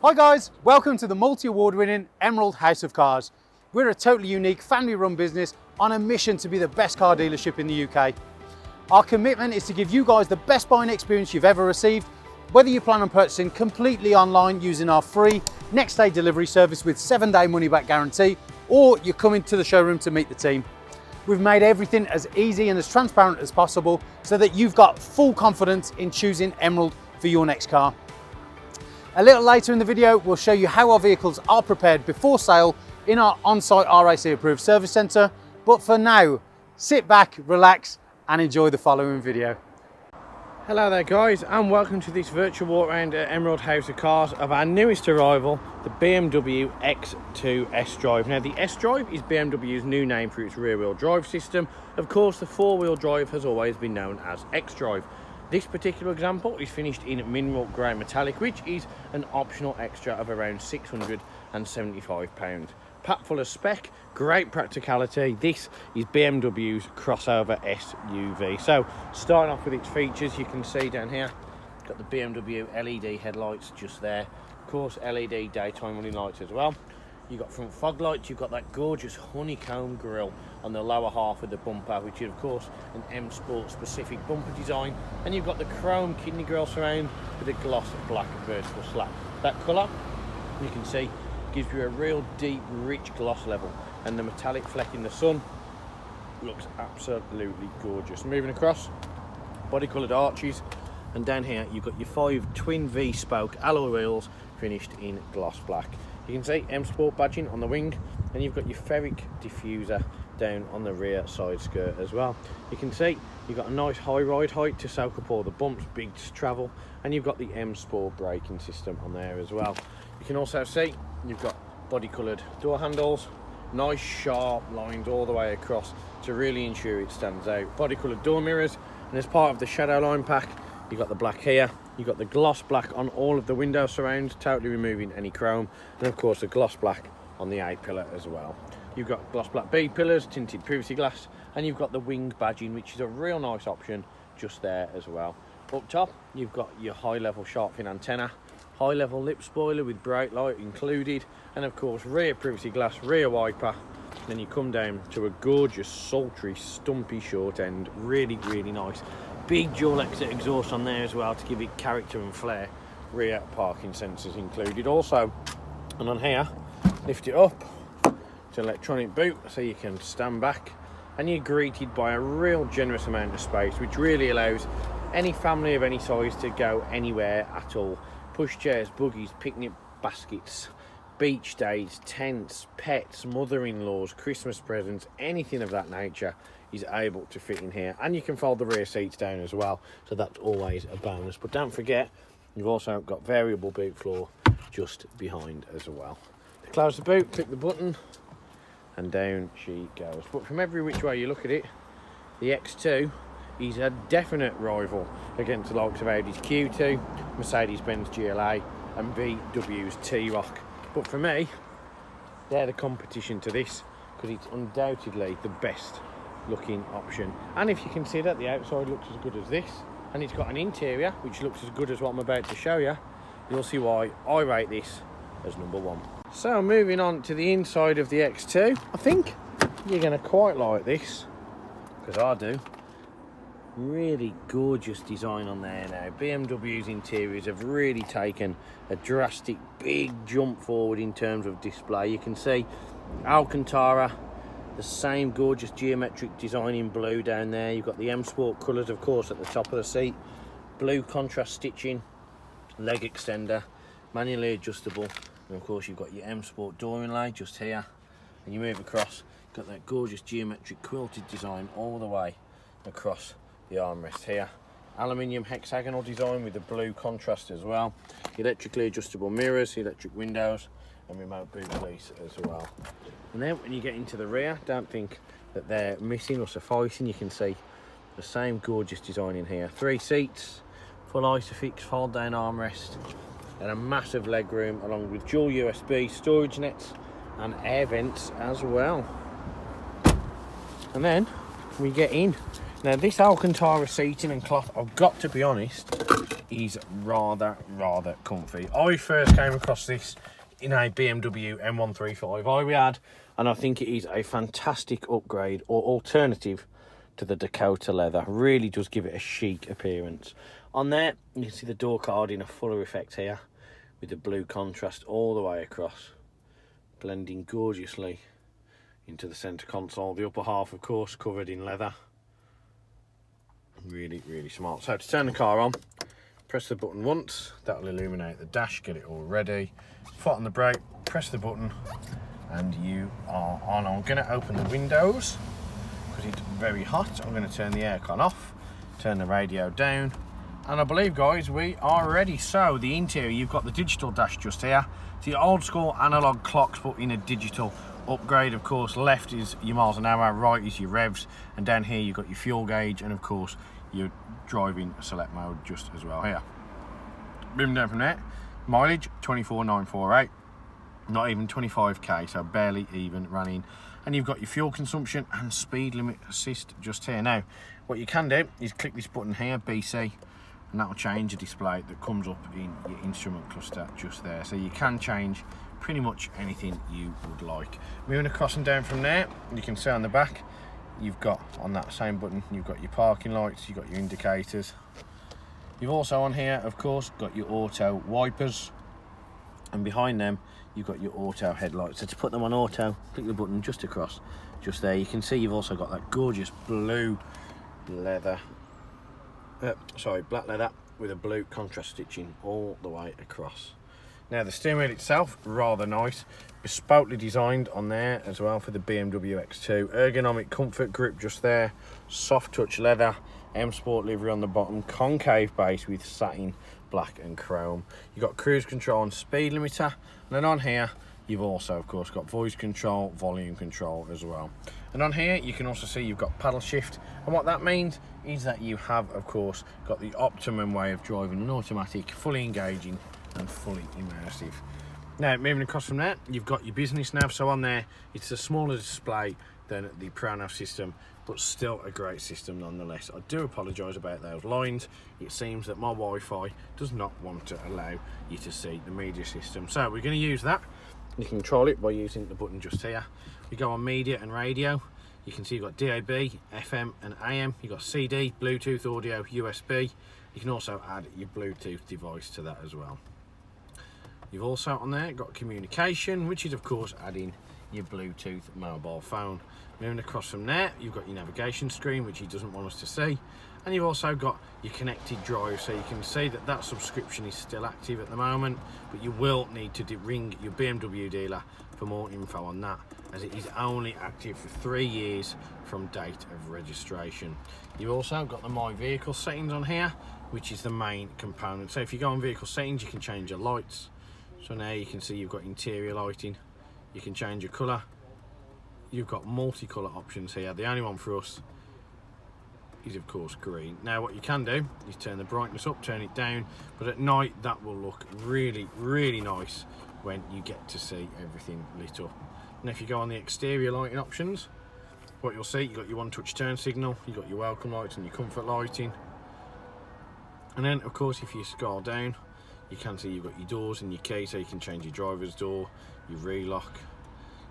Hi guys, welcome to the multi-award winning Emerald House of Cars. We're a totally unique family run business on a mission to be the best car dealership in the UK. Our commitment is to give you guys the best buying experience you've ever received, whether you plan on purchasing completely online using our free next day delivery service with 7-day money back guarantee, or you're coming to the showroom to meet the team. We've made everything as easy and as transparent as possible so that you've got full confidence in choosing Emerald for your next car. A little later in the video, we'll show you how our vehicles are prepared before sale in our on-site RAC approved service centre. But for now, sit back, relax and enjoy the following video. Hello there guys, and welcome to this virtual walk around at Emerald House of Cars of our newest arrival, the BMW X2 S-Drive. Now the S-Drive is BMW's new name for its rear wheel drive system. Of course the four wheel drive has always been known as X-Drive. This particular example is finished in mineral grey metallic, which is an optional extra of around £675. Packed full of spec, great practicality. This is BMW's crossover SUV. So starting off with its features, you can see down here, got the BMW LED headlights just there. Of course, LED daytime running lights as well. You've got front fog lights, you've got that gorgeous honeycomb grille on the lower half of the bumper, which is of course an M Sport specific bumper design, and you've got the chrome kidney grille surround with a gloss black vertical slab. That colour, you can see, gives you a real deep rich gloss level, and the metallic fleck in the sun looks absolutely gorgeous. Moving across, body coloured arches, and down here you've got your 5 twin V spoke alloy wheels finished in gloss black. You can see M Sport badging on the wing, and you've got your ferric diffuser down on the rear side skirt as well. You can see you've got a nice high ride height to soak up all the bumps, big travel, and you've got the M Sport braking system on there as well. You can also see you've got body coloured door handles, nice sharp lines all the way across to really ensure it stands out. Body coloured door mirrors, and as part of the shadow line pack, you've got the black here. You've got the gloss black on all of the window surrounds, totally removing any chrome, and of course the gloss black on the A pillar as well. You've got gloss black B pillars, tinted privacy glass, and you've got the wing badging, which is a real nice option just there as well. Up top, you've got your high level shark fin antenna, high level lip spoiler with bright light included, and of course rear privacy glass, rear wiper. Then you come down to a gorgeous sultry stumpy short end, really nice. Big dual exit exhaust on there as well to give it character and flair. Rear parking sensors included also. And on here, lift it up to electronic boot so you can stand back, and you're greeted by a real generous amount of space, which really allows any family of any size to go anywhere at all. Push chairs, buggies, picnic baskets, beach days, tents, pets, mother-in-laws, Christmas presents, anything of that nature is able to fit in here. And you can fold the rear seats down as well, so that's always a bonus. But don't forget, you've also got variable boot floor just behind as well. To close the boot, click the button and down she goes. But from every which way you look at it, the X2 is a definite rival against the likes of Audi's Q2, Mercedes-Benz GLA and VW's T-Roc. But for me, they're the competition to this, because it's undoubtedly the best looking option. And if you consider the outside looks as good as this, and it's got an interior which looks as good as what I'm about to show you, you'll see why I rate this as number one. So moving on to the inside of the X2, I think you're going to quite like this, because I do. Really gorgeous design on there now. BMW's interiors have really taken a drastic big jump forward in terms of display. You can see Alcantara, the same gorgeous geometric design in blue down there. You've got the M Sport colours of course at the top of the seat, blue contrast stitching, leg extender, manually adjustable, and of course you've got your M Sport door inlay just here, and you move across, got that gorgeous geometric quilted design all the way across the armrest here. Aluminium hexagonal design with the blue contrast as well. Electrically adjustable mirrors, electric windows, and remote boot release as well. And then when you get into the rear, don't think that they're missing or sufficing. You can see the same gorgeous design in here. 3 seats, full Isofix fold down armrest, and a massive leg room along with dual USB storage nets and air vents as well. And then we get in. Now this Alcantara seating and cloth, I've got to be honest, is rather comfy. I first came across this in a BMW M135i we had, and I think it is a fantastic upgrade or alternative to the Dakota leather. Really does give it a chic appearance. On there, you can see the door card in a fuller effect here, with the blue contrast all the way across, blending gorgeously into the centre console. The upper half, of course, covered in leather. Really smart. So to turn the car on, press the button once, that'll illuminate the dash, get it all ready. Foot on the brake, press the button, and you are on. I'm going to open the windows because it's very hot. I'm going to turn the aircon off, turn the radio down, and I believe, guys, we are ready. So the interior, you've got the digital dash just here. It's your old school analog clocks, but in a digital upgrade. Of course, left is your miles an hour, right is your revs, and down here you've got your fuel gauge, and of course your driving select mode just as well here. Moving down from there, mileage 24,948, not even 25k, so barely even running. And you've got your fuel consumption and speed limit assist just here. Now what you can do is click this button here, BC, and that will change a display that comes up in your instrument cluster just there. So you can change pretty much anything you would like. Moving across and down from there, you can see on the back, you've got on that same button, you've got your parking lights, you've got your indicators. You've also on here, of course, got your auto wipers, and behind them you've got your auto headlights. So to put them on auto, click the button just across, just there. You can see you've also got that gorgeous blue leather, black leather with a blue contrast stitching all the way across. Now the steering wheel itself, rather nice, bespokely designed on there as well for the BMW X2. Ergonomic comfort grip just there, soft touch leather, M Sport livery on the bottom, concave base with satin black and chrome. You've got cruise control and speed limiter, and then on here you've also, of course, got voice control, volume control as well. And on here you can also see you've got paddle shift, and what that means is that you have, of course, got the optimum way of driving an automatic, fully engaging and fully immersive. Now moving across from there, you've got your business nav. So on there it's a smaller display than the ProNav system, but still a great system nonetheless. I do apologise about those lines. It seems that my Wi-Fi does not want to allow you to see the media system, so we're going to use that. You can control it by using the button just here. You go on media and radio, you can see you've got DAB, FM and AM. You've got CD, Bluetooth audio, USB. You can also add your Bluetooth device to that as well. You've also on there got communication, which is of course adding your Bluetooth mobile phone. Moving across from there, you've got your navigation screen, which he doesn't want us to see, and you've also got your connected drive. So you can see that that subscription is still active at the moment, but you will need to ring your BMW dealer for more info on that, as it is only active for 3 years from date of registration. You've also got the My Vehicle settings on here, which is the main component. So if you go on vehicle settings, you can change your lights. So now you can see you've got interior lighting, you can change your colour, you've got multicolour options here. The only one for us is of course green. Now what you can do is turn the brightness up, turn it down, but at night that will look really nice when you get to see everything lit up. And if you go on the exterior lighting options, what you'll see, you've got your one touch turn signal, you've got your welcome lights and your comfort lighting. And then of course if you scroll down, you can see you've got your doors and your key, so you can change your driver's door, your relock.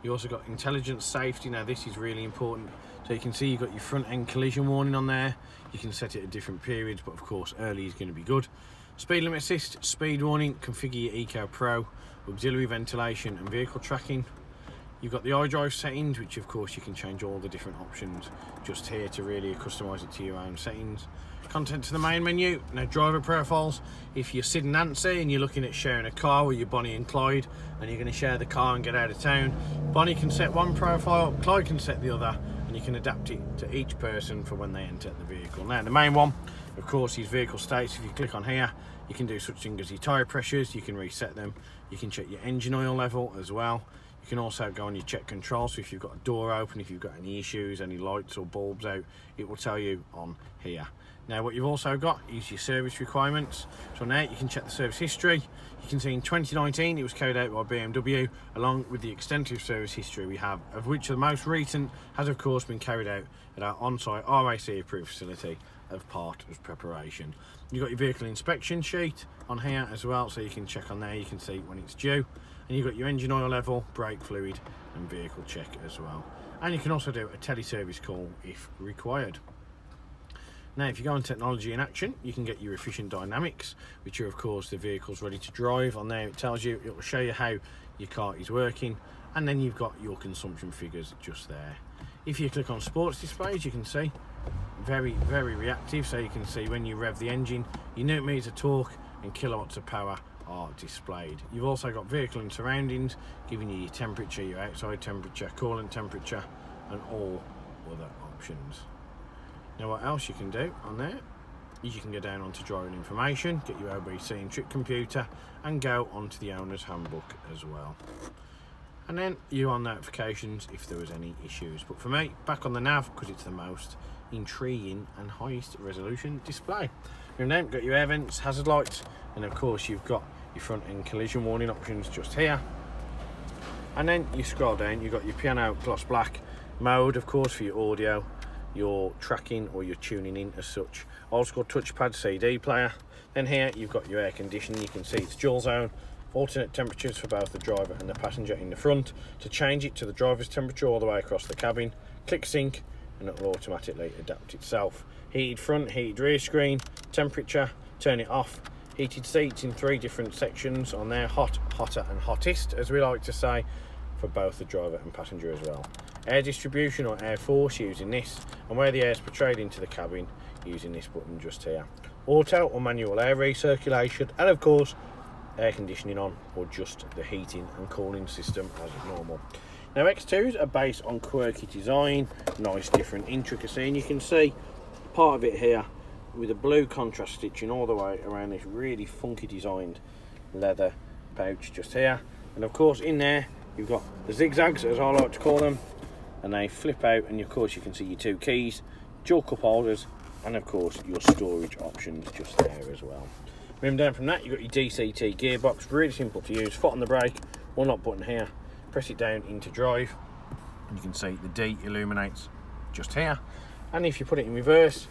You also got intelligent safety. Now this is really important. So you can see you've got your front end collision warning on there. You can set it at different periods, but of course early is going to be good. Speed limit assist, speed warning, configure your Eco Pro, auxiliary ventilation and vehicle tracking. You've got the iDrive settings, which of course you can change all the different options just here to really customise it to your own settings. Content to the main menu. Now driver profiles, if you're Sid and Nancy and you're looking at sharing a car with your Bonnie and Clyde, and you're going to share the car and get out of town, Bonnie can set one profile, Clyde can set the other, and you can adapt it to each person for when they enter the vehicle. Now the main one, of course, is vehicle states. If you click on here, you can do such things as your tyre pressures, you can reset them, you can check your engine oil level as well. You can also go on your check control, so if you've got a door open, if you've got any issues, any lights or bulbs out, it will tell you on here. Now what you've also got is your service requirements. So now you can check the service history. You can see in 2019 it was carried out by BMW, along with the extensive service history we have, of which the most recent has of course been carried out at our on-site RAC approved facility as part of preparation. You've got your vehicle inspection sheet on here as well, so you can check on there, you can see when it's due. And you've got your engine oil level, brake fluid and vehicle check as well. And you can also do a teleservice call if required. Now, if you go on technology in action, you can get your efficient dynamics, which are of course the vehicle's ready to drive. On there it tells you, it will show you how your car is working, and then you've got your consumption figures just there. If you click on sports displays, you can see very reactive, so you can see when you rev the engine, your newton meters of torque and kilowatts of power are displayed. You've also got vehicle and surroundings, giving you your temperature, your outside temperature, coolant temperature and all other options. Now what else you can do on there is you can go down onto driving information, get your OBC and trip computer and go onto the owner's handbook as well. And then you're on notifications if there was any issues. But for me, back on the nav, because it's the most intriguing and highest resolution display. You've then got your air vents, hazard lights, and of course you've got your front end collision warning options just here. And then you scroll down, you've got your piano gloss black mode, of course, for your audio, your tracking or your tuning in as such. Old school touchpad CD player. Then here you've got your air conditioning, you can see it's dual zone, alternate temperatures for both the driver and the passenger in the front. To change it to the driver's temperature all the way across the cabin, click sync and it will automatically adapt itself. Heated front, heated rear screen, temperature, turn it off. Heated seats in 3 different sections on there, hot, hotter and hottest, as we like to say, for both the driver and passenger as well. Air distribution or air force using this, and where the air is portrayed into the cabin using this button just here. Auto or manual air recirculation, and of course air conditioning on or just the heating and cooling system as normal. Now X2s are based on quirky design, nice different intricacy, and you can see part of it here with a blue contrast stitching all the way around this really funky designed leather pouch just here. And of course in there you've got the zigzags, as I like to call them, and they flip out, and of course you can see your 2 keys, dual cup holders, and of course your storage options just there as well. Moving down from that, you've got your DCT gearbox, really simple to use. Foot on the brake, one lock button here, press it down into drive, and you can see the D illuminates just here. And if you put it in reverse,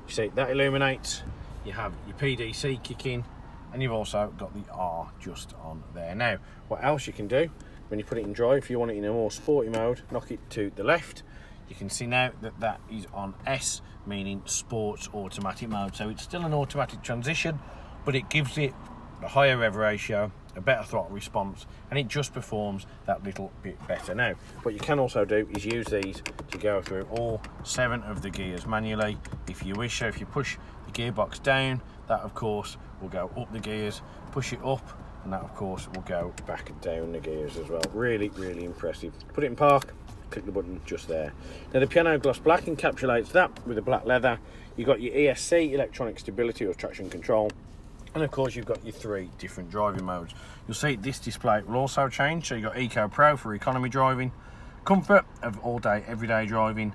you see that illuminates. You have your PDC kick in, and you've also got the R just on there. Now, what else you can do when you put it in drive, if you want it in a more sporty mode, knock it to the left. You can see now that that is on S, meaning sports automatic mode. So it's still an automatic transition, but it gives it a higher rev ratio, a better throttle response, and it just performs that little bit better. Now, what you can also do is use these to go through all 7 of the gears manually if you wish. So if you push the gearbox down, that of course will go up the gears, push it up, and that of course will go back down the gears as well. Really impressive. Put it in park, click the button just there. Now the piano gloss black encapsulates that with the black leather. You've got your ESC, electronic stability or traction control, and of course you've got your 3 different driving modes. You'll see this display will also change. So you've got Eco Pro for economy driving, comfort of all day everyday driving,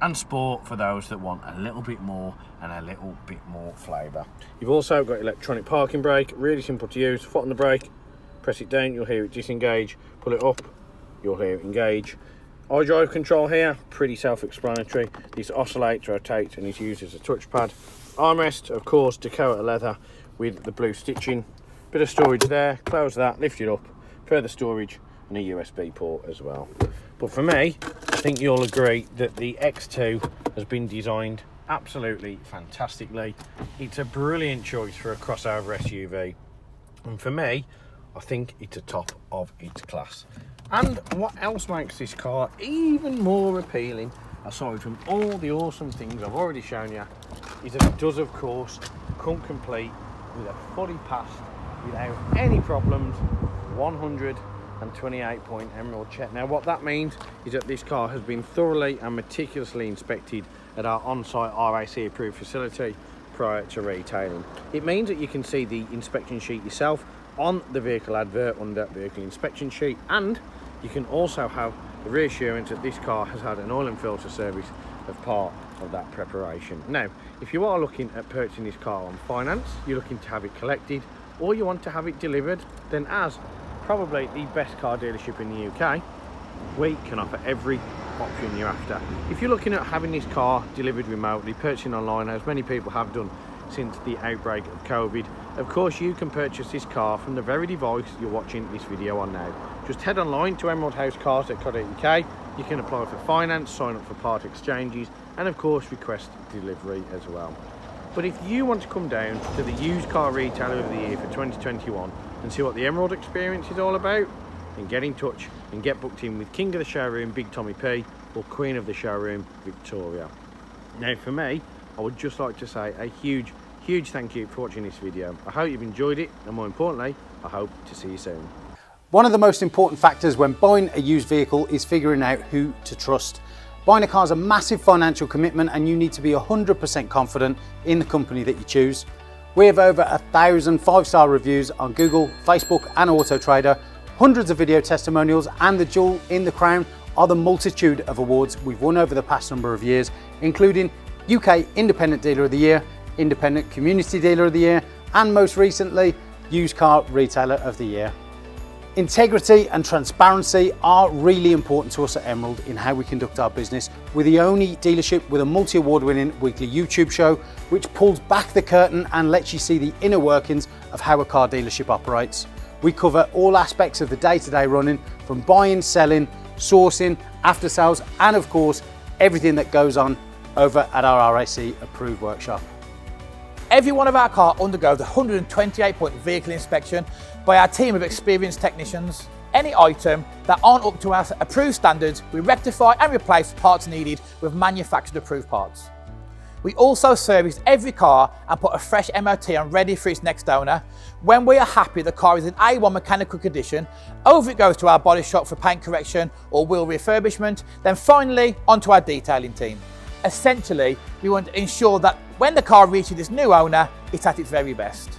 and sport for those that want a little bit more and a little bit more flavour. You've also got electronic parking brake, really simple to use. Foot on the brake, press it down, you'll hear it disengage, pull it up, you'll hear it engage. iDrive control here, pretty self-explanatory. This oscillates, rotates, and is used as a touchpad. Armrest, of course, Dakota leather with the blue stitching. Bit of storage there, close that, lift it up, further storage, and a USB port as well. But for me, I think you'll agree that the X2 has been designed absolutely fantastically. It's a brilliant choice for a crossover SUV, and for me, I think it's a top of its class. And what else makes this car even more appealing, aside from all the awesome things I've already shown you, is that it does of course come complete with a fully passed, without any problems, 128 point emerald check. Now what that means is that this car has been thoroughly and meticulously inspected at our on-site RAC approved facility prior to retailing. It means that you can see the inspection sheet yourself on the vehicle advert under vehicle inspection sheet, and you can also have the reassurance that this car has had an oil and filter service as part of that preparation. Now, if you are looking at purchasing this car on finance, you're looking to have it collected, or you want to have it delivered, then as probably the best car dealership in the UK, we can offer every option you're after. If you're looking at having this car delivered remotely, purchasing online, as many people have done since the outbreak of COVID, of course you can purchase this car from the very device you're watching this video on now. Just head online to emeraldhousecars.co.uk. You can apply for finance, sign up for part exchanges, and of course request delivery as well. But if you want to come down to the used car retailer of the year for 2021 and see what the Emerald experience is all about, then get in touch and get booked in with King of the Showroom, Big Tommy P, or Queen of the Showroom, Victoria. Now for me, I would just like to say a huge thank you for watching this video. I hope you've enjoyed it, and more importantly, I hope to see you soon. One of the most important factors when buying a used vehicle is figuring out who to trust. Buying a car is a massive financial commitment, and you need to be 100% confident in the company that you choose. We have over 1,000 5-star reviews on Google, Facebook and Auto Trader, hundreds of video testimonials, and the jewel in the crown are the multitude of awards we've won over the past number of years, including UK Independent Dealer of the Year, Independent Community Dealer of the Year, and most recently, Used Car Retailer of the Year. Integrity and transparency are really important to us at Emerald in how we conduct our business. We're the only dealership with a multi-award winning weekly YouTube show which pulls back the curtain and lets you see the inner workings of how a car dealership operates. We cover all aspects of the day-to-day running, from buying, selling, sourcing, after sales, and of course everything that goes on over at our RAC approved workshop. Every one of our cars undergoes a 128-point vehicle inspection by our team of experienced technicians. Any item that aren't up to our approved standards, we rectify and replace parts needed with manufactured approved parts. We also service every car and put a fresh MOT on ready for its next owner. When we are happy the car is in A1 mechanical condition, over it goes to our body shop for paint correction or wheel refurbishment, then finally onto our detailing team. Essentially, we want to ensure that when the car reaches its new owner, it's at its very best.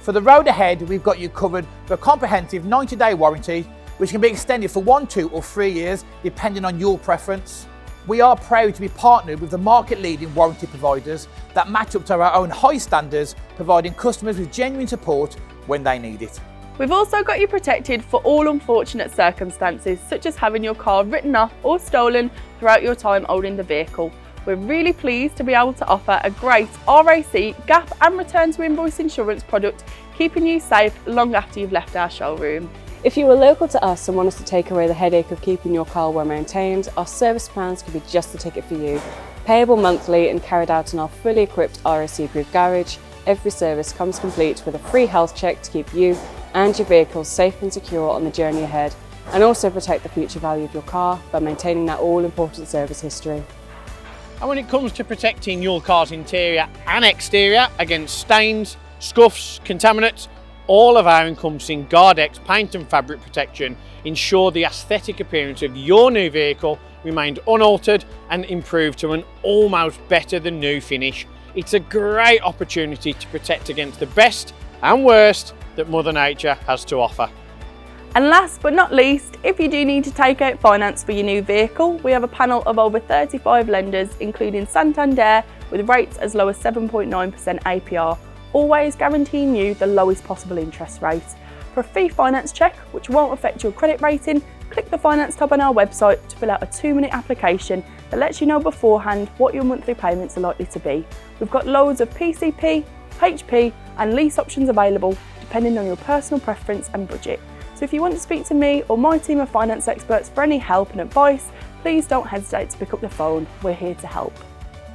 For the road ahead, we've got you covered for a comprehensive 90-day warranty, which can be extended for 1, 2 or 3 years, depending on your preference. We are proud to be partnered with the market-leading warranty providers that match up to our own high standards, providing customers with genuine support when they need it. We've also got you protected for all unfortunate circumstances, such as having your car written off or stolen throughout your time owning the vehicle. We're really pleased to be able to offer a great RAC, gap and return to invoice insurance product, keeping you safe long after you've left our showroom. If you are local to us and want us to take away the headache of keeping your car well maintained, our service plans could be just the ticket for you. Payable monthly and carried out in our fully equipped RAC approved garage, every service comes complete with a free health check to keep you and your vehicle safe and secure on the journey ahead, and also protect the future value of your car by maintaining that all-important service history. And when it comes to protecting your car's interior and exterior against stains, scuffs, contaminants, all of our encompassing Guardex paint and fabric protection ensure the aesthetic appearance of your new vehicle remained unaltered and improved to an almost better than new finish. It's a great opportunity to protect against the best and worst that Mother Nature has to offer. And last but not least, if you do need to take out finance for your new vehicle, we have a panel of over 35 lenders, including Santander, with rates as low as 7.9% APR, always guaranteeing you the lowest possible interest rate. For a free finance check, which won't affect your credit rating, click the finance tab on our website to fill out a 2-minute application that lets you know beforehand what your monthly payments are likely to be. We've got loads of PCP, HP and lease options available, depending on your personal preference and budget. So if you want to speak to me or my team of finance experts for any help and advice, please don't hesitate to pick up the phone. We're here to help.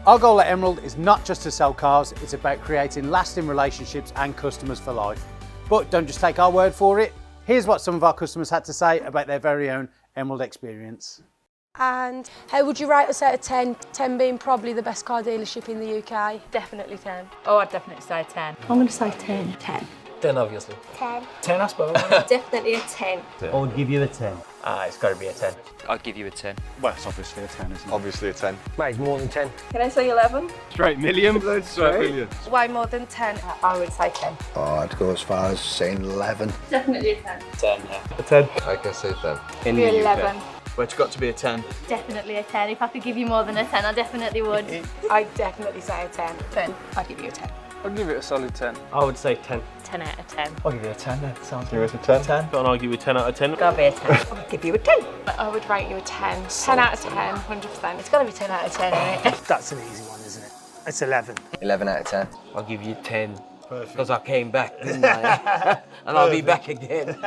Our goal at Emerald is not just to sell cars, it's about creating lasting relationships and customers for life. But don't just take our word for it. Here's what some of our customers had to say about their very own Emerald experience. And how would you rate us out of 10? 10 being probably the best car dealership in the UK. Definitely 10. Oh, I'd definitely say 10. I'm going to say 10. 10. 10 obviously. 10. 10 I suppose. Definitely a 10. I would give you a 10. It's got to be a 10. I'd give you a 10. Well, it's obviously a 10, isn't it? Obviously a 10. Mate, more than 10. Can I say 11? Straight million. Straight million. Way more than 10. I would say 10. Oh, I'd go as far as saying 11. Definitely a 10. 10, yeah. A 10. I can say 10. In the 11. Well, it's got to be a 10. Definitely a 10. If I could give you more than a 10, I definitely would. I'd definitely say a 10. 10. I'd give you a 10. I'd give it a solid 10. I would say 10. 10 out of 10. I'll give it a 10 then. Sounds good. Give it a 10. 10. Can't argue with 10 out of 10. Gotta be a 10. I'll give you a 10. I would rate you a 10. 10 out of 10, 100%. It's gotta be 10 out of 10, isn't it? That's an easy one, isn't it? It's 11. 11 out of 10. I'll give you 10. Because I came back, didn't I? And I'll be back again.